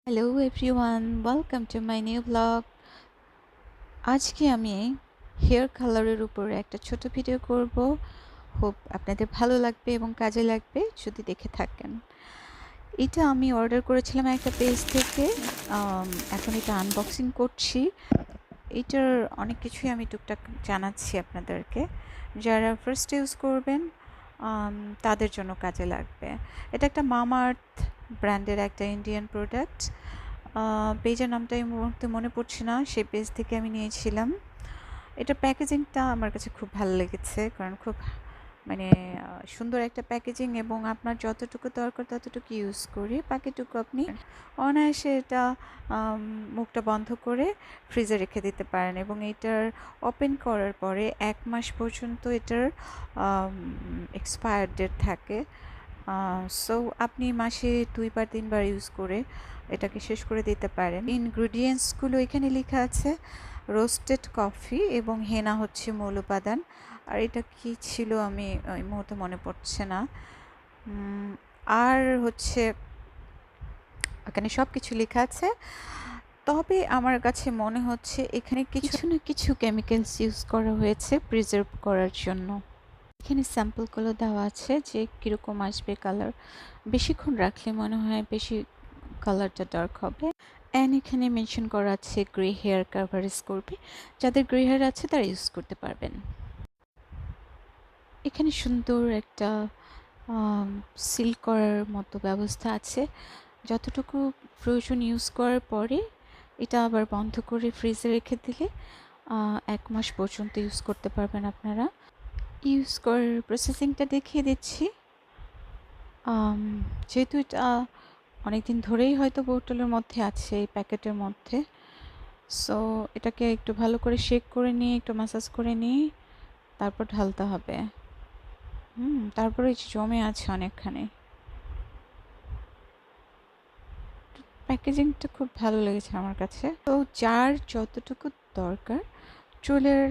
Hello everyone, welcome to my new blog. আজকে আমি hair কালারের উপরে একটা ছোট ভিডিও করব। হোপ আপনাদের ভালো লাগবে এবং কাজে লাগবে যদি দেখে থাকেন। এটা আমি অর্ডার করেছিলাম একটা পেজ থেকে। এখন এটা আনবক্সিং করছি। এটার অনেক কিছুই আমি টুকটাক জানাচ্ছি আপনাদেরকে। যারা ফার্স্ট ইউজ করবেন তাদের জন্য কাজে লাগবে। এটা একটা মামাআর্থ ব্র্যান্ডের একটা ইন্ডিয়ান প্রোডাক্ট। পেজের নামটা এই মুহূর্তে মনে পড়ছে না, সেই পেজ থেকে আমি নিয়েছিলাম। এটার প্যাকেজিংটা আমার কাছে খুব ভালো লেগেছে, কারণ খুব সুন্দর একটা প্যাকেজিং, এবং আপনার যতটুকু দরকার ততটুকু ইউজ করে বাকিটুকু আপনি অনায়াসে এটা মুখটা বন্ধ করে ফ্রিজে রেখে দিতে পারেন। এবং এটার ওপেন করার পরে 1 মাস পর্যন্ত এটার এক্সপায়ার ডেট থাকে। সো আপনি মাসে 2 বার 3 বার ইউজ করে এটাকে শেষ করে দিতে পারেন। ইনগ্রিডিয়েন্টসগুলো এখানে লেখা আছে। রোস্টেড কফি এবং হেনা হচ্ছে মূল উপাদান। আর এটা কি ছিল আমি এই মুহূর্তে মনে পড়ছে না। আর হচ্ছে এখানে সব কিছু লেখা আছে। তবে আমার কাছে মনে হচ্ছে এখানে কিছু না কিছু কেমিক্যালস ইউজ করা হয়েছে প্রিজার্ভ করার জন্য। এখানে স্যাম্পলগুলো দেওয়া আছে যে কীরকম আসবে কালার। বেশিক্ষণ রাখলে মনে হয় বেশি কালারটা ডার্ক হবে। অ্যান্ড এখানে মেনশন করা আছে গ্রে হেয়ার কাভারেজ করবে। যাদের গ্রে হেয়ার আছে তারা ইউজ করতে পারবেন। এখানে সুন্দর একটা সিল করার মতো ব্যবস্থা আছে। যতটুকু প্রয়োজন ইউজ করার পরে এটা আবার বন্ধ করে ফ্রিজে রেখে দিলে 1 মাস পর্যন্ত ইউজ করতে পারবেন আপনারা। ইউজ করার প্রসেসিংটা দেখিয়ে দিচ্ছি। যেহেতু এটা অনেকদিন ধরেই হয়তো বোতলের মধ্যে আছে, এই প্যাকেটের মধ্যে, সো এটাকে একটু ভালো করে শেক করে নিয়ে একটু ম্যাসাজ করে নিয়ে তারপর ঢালতে হবে। তারপরে জমে আছে অনেকখানি। প্যাকেজিংটা খুব ভালো লেগেছে আমার কাছে। তো যার যতটুকু দরকার চুলের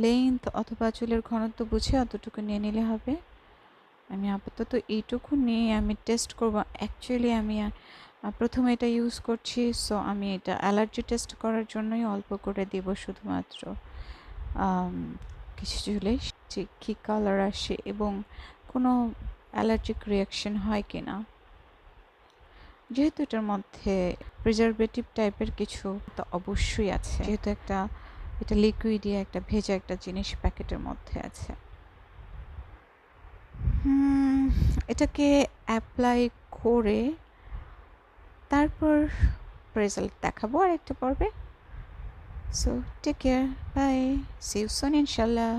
লেন্থ অথবা চুলের ঘনত্ব বুঝে অতটুকু নিয়ে নিলে হবে। আমি আপাতত এইটুকু নিয়ে আমি টেস্ট করব। অ্যাকচুয়ালি আমি প্রথমে এটা ইউজ করছি, সো আমি এটা অ্যালার্জি টেস্ট করার জন্যই অল্প করে দেব শুধুমাত্র। কিছু চুলে যে কী কালার আসে এবং কোনো অ্যালার্জিক রিয়াকশন হয় কি না। যেহেতু এটার মধ্যে প্রিজারভেটিভ টাইপের কিছু তো অবশ্যই আছে, যেহেতু এটা লিকুইডই, একটা ভেজা একটা জিনিস প্যাকেটের মধ্যে আছে। এটাকে অ্যাপ্লাই করে তারপর রেজাল্ট দেখাবো আরেকটা পর্বে। So take care, bye, see you soon ইনশাল্লাহ।